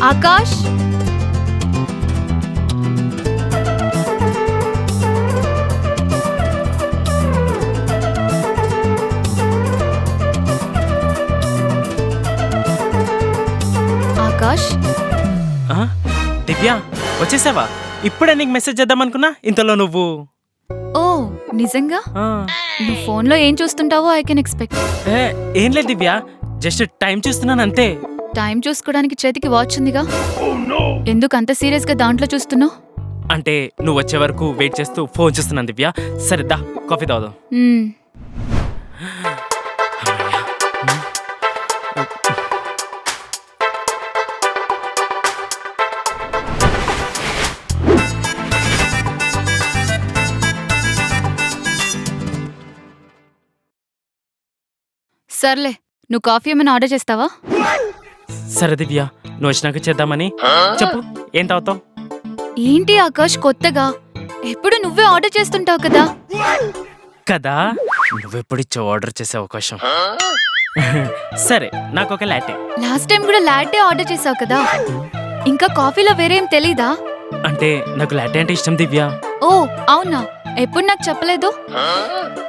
ఆకాష్, ఆకాష్, దివ్య వచ్చేసావా? ఇప్పుడే నీకు మెసేజ్ చేద్దాం అనుకున్నా, ఇంతలో నువ్వు. ఓ నిజంగా? నువ్వు ఫోన్లో ఏం చూస్తుంటావో ఐ కెన్ ఎక్స్పెక్ట్. ఏం లేదు దివ్య, జస్ట్ టైం చూస్తున్నాను అంతే. టైం చూసుకోవడానికి చేతికి వాచ్ ఉందిగా, ఎందుకు అంత సీరియస్ గా దాంట్లో చూస్తున్నావు? అంటే నువ్వు వచ్చే వరకు వెయిట్ చేస్తూ ఫోన్ చూస్తున్నాను దివ్య. సరే దా, కాఫీ తాగుదాం. సర్లే, నువ్వు కాఫీ ఏమైనా ఆర్డర్ చేస్తావా? సరే దివ్య, నువ్వు వచ్చినాక చేద్దామని. చెప్పు, ఏం తాగుతావు? ఏంటి ఆకాష్ కొత్తగా? ఎప్పుడు నువ్వే ఆర్డర్ చేస్తుంటావు కదా. కదా, నువ్వెప్పుడిచ్చో ఆర్డర్ చేసే అవకాశం. సరే, నాకు ఒక లాటే. లాస్ట్ టైం కూడా లాటే ఆర్డర్ చేసావు కదా, ఇంకా కాఫీలో వేరేం తెలీదా? అంటే నాకు లాటే అంటే ఇష్టం దివ్య. ఓ అవునా, ఎప్పుడు నాకు చెప్పలేదు?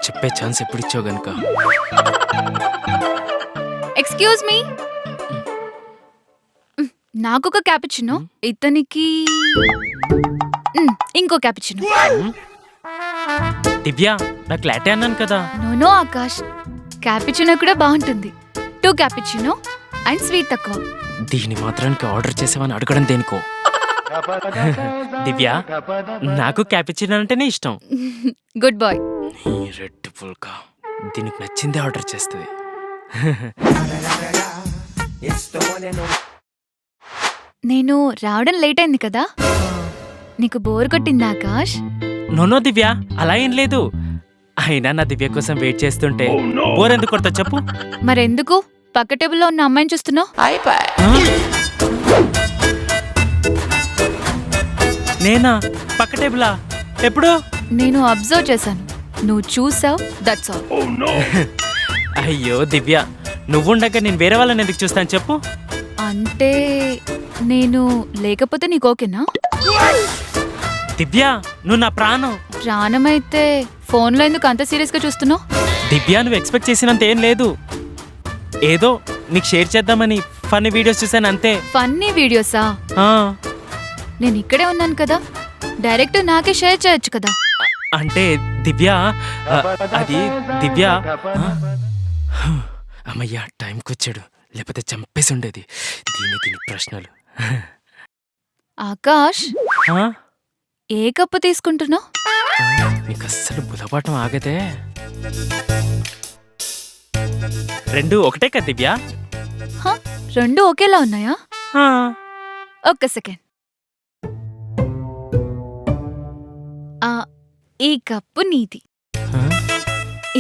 చెప్పే ఛాన్స్ ఎప్పుడు ఇచ్చావు గనుక. ఎక్స్క్యూజ్ మీ, నాకొక క్యాపుచినో, ఇతనికి ఇంకో క్యాపుచినో. దివ్య, నాకు లాటే అన్నాను కదా. నో ఆకాష్, క్యాపుచినో కూడా బాగుంటుంది. 2 క్యాపుచినో అండ్ స్వీట్ తక్కువ. దీని మాత్రానికి ఆర్డర్ చేసావని అడగడం దేనికో. దివ్య, నాకు క్యాపుచినో అంటేనే ఇష్టం. Good boy. ఈ రెడ్ బుల్కా దీనికి నచ్చిందే ఆర్డర్ చేస్తుంది. నేను రావడం లేట్ అయింది కదా, నీకు బోర్ కొట్టిందా ఆకాష్? నో దివ్య, అలా ఏం లేదు. అయినా నా దివ్య కోసం వెయిట్ చేస్తుంటే బోర్ ఎందుకు కొడతా చెప్పు. మరెందుకు పక్క టేబుల్లో ఉన్న అమ్మాయిని చూస్తున్నావు? నేనా? పక్క టేబులా? ఎప్పుడు? నేను అబ్జర్వ్ చేశాను, నువ్వు చూసావు, దట్స్ ఆల్. అయ్యో దివ్య, నువ్వుండగా నేను వేరే వాళ్ళని ఎందుకు చూస్తాను చెప్పు. అంటే నేను లేకపోతే నీకు ఓకేనా? దివ్య, నువ్వు నా ప్రాణం. ప్రాణమైతే ఫోన్లో ఎందుకు అంత సీరియస్గా చూస్తున్నావు? దివ్య, నువ్వు ఎక్స్పెక్ట్ చేసినంత ఏం లేదు. ఏదో నీకు షేర్ చేద్దామని ఫన్నీ వీడియోస్ చూసాను అంతే. ఫన్నీ వీడియోసా? నేను ఇక్కడే ఉన్నాను కదా, డైరెక్ట్ నాకే షేర్ చేయొచ్చు కదా. అంటే దివ్య, అది దివ్య. అమ్మయ్యా, టైంకి వచ్చాడు, లేకపోతే చంపేసి ఉండేది. దీని ప్రశ్నలు. ఆకాష్, ఏ కప్పు తీసుకుంటున్నావు? నీకు అస్సలు బుధపాఠం ఆగదే. 2 ఒకటే కదా దివ్య? 2 ఒకేలా ఉన్నాయా? ఒక్క సెకండ్. ఈ కప్పు నీది,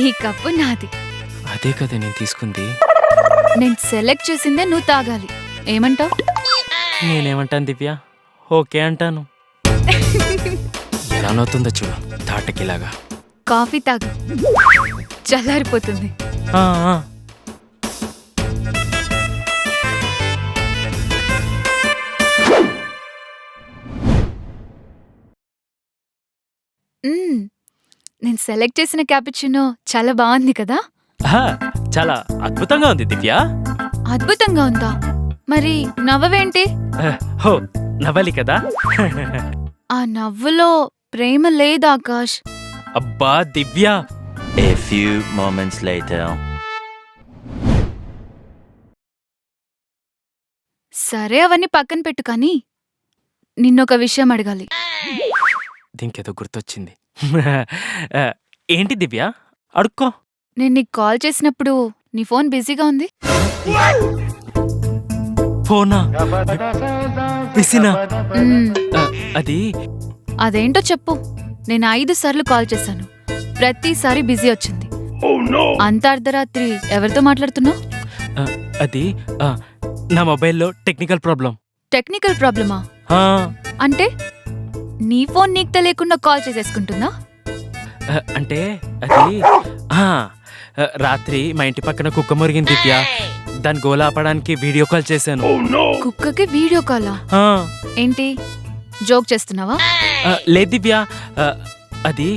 ఈ కప్పు నాది. అదే కదా నేను తీసుకుంది. నేను సెలెక్ట్ చేసిందే నువ్వు తాగాలి. ఏమంటావు? నేనేమంటాను దివ్య, ఓకే అంటాను. ఎలా నవ్వుతుందో చూడు, తాటకిలాగా. కాఫీ తాగు, చల్లారిపోతుంది. నేను సెలెక్ట్ చేసిన క్యాపుచినో చాలా బాగుంది కదా. చాలా అద్భుతంగా ఉంది దివ్య. అద్భుతంగా ఉందా? మరి నవ్వవేంటి? హో, నవ్వాలి కదా. ఆ నవ్వులో ప్రేమ లేదు ఆకాష్. అబ్బా దివ్య. A few moments later. సరే, అవన్నీ పక్కన పెట్టు, కానీ నిన్నొక విషయం అడగాలి. దీనికేదో గుర్తొచ్చింది. ఏంటి దివ్య? అడుక్కో. నేను నీకు కాల్ చేసినప్పుడు నీ ఫోన్ బిజీగా ఉంది. ఫోనా? బిజీనా? అది అదేంటో చెప్పు. నేను 5 సార్లు కాల్ చేశాను, ప్రతిసారి బిజీ వచ్చింది. అంత అర్ధరాత్రి ఎవరితో మాట్లాడుతున్నావు? అది నా మొబైల్లో టెక్నికల్ ప్రాబ్లం. టెక్నికల్ ప్రాబ్లమా? అంటే నీ ఫోన్ నీకు తెలియకుండా కాల్ చేసేసుకుంటుందా? అంటే అది రాత్రి మా ఇంటి పక్కన కుక్క మురిగింది దివ్య. దాని గోల ఆపడానికి వీడియో కాల్ చేశాను. కుక్కకి వీడియో కాలా? ఆ, ఏంటి జోక్ చేస్తున్నావా? లేదు దివ్య, అది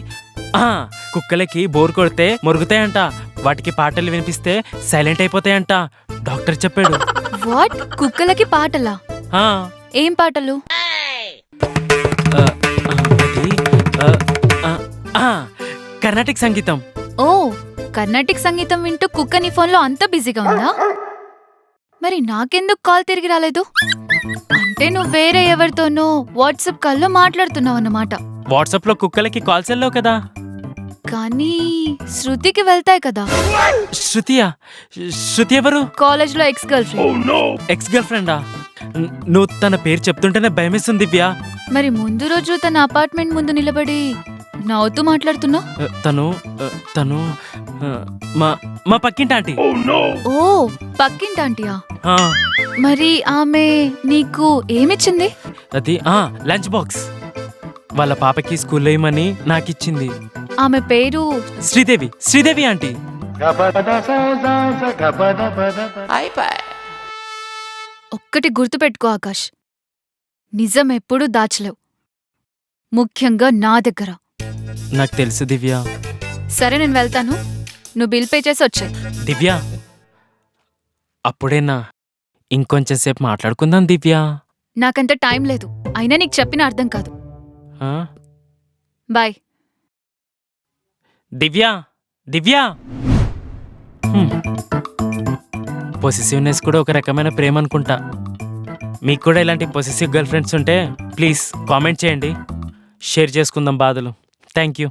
కుక్కలకి బోర్ కొడితే మొరుగుతాయంట, వాటికి పాటలు వినిపిస్తే సైలెంట్ అయిపోతాయంట, డాక్టర్ చెప్పాడు. వాట్? కుక్కలకి పాటలా? ఆ, ఏం పాటలు? అది కర్ణాటిక్ సంగీతం. ఓ, కర్ణాటిక్ సంగీతం వింటూ కుక్క నీ ఫోన్లో అంత బిజీగా ఉందా? మరి నాకెందుకు కాల్ తిరిగి రాలేదు? అంటే నువ్వు వేరే ఎవరితోనో వాట్సాప్ కాల్లో మాట్లాడుతున్నావు అన్నమాట. వాట్సాప్ లో కుక్కలకి కాల్స్ వెళ్ళవు కదా. కానీ శృతికి వెళ్తాయి కదా. శృతియా? శృతి ఎవరు? కాలేజ్లో ex girl friend. Ex girl ఫ్రెండా? నువ్వు తన పేరు చెప్తుంటేనే భయమేస్తుంది దివ్య. మరి ముందు రోజు తన అపార్ట్మెంట్ ముందు నిలబడి నవ్వుతూ మాట్లాడుతున్నా. తను తను మా మా పక్కింటి ఆంటీ. ఓ, పక్కింటి ఆంటీయా? ఆ, మరి ఆమె నీకు ఏమిచ్చింది? అది లంచ్ బాక్స్. వాళ్ళ పాపకి స్కూల్లో ఏమని నాకిచ్చింది. ఆమె పేరు శ్రీదేవి. శ్రీదేవి ఆంటీ. ఒక్కటి గుర్తుపెట్టుకో ఆకాష్, నిజం ఎప్పుడూ దాచలేవు, ముఖ్యంగా నా దగ్గర. నాకు తెలుసు దివ్య. సరే నేను వెళ్తాను, నువ్వు బిల్ పే చేసి వచ్చాయి. దివ్య, అప్పుడేనా? ఇంకొంచెం సేపు మాట్లాడుకుందాం దివ్య. నాకంత టైం లేదు, అయినా నీకు చెప్పిన అర్థం కాదు. ఆ? బాయ్. దివ్య, దివ్య. పొసెసివ్నెస్ కూడా ఒక రకమైన ప్రేమ అనుకుంటా. మీకు కూడా ఇలాంటి పొసెసివ్ గర్ల్ ఫ్రెండ్స్ ఉంటే ప్లీజ్ కామెంట్ చేయండి, షేర్ చేసుకుందాం బాధలు. Thank you.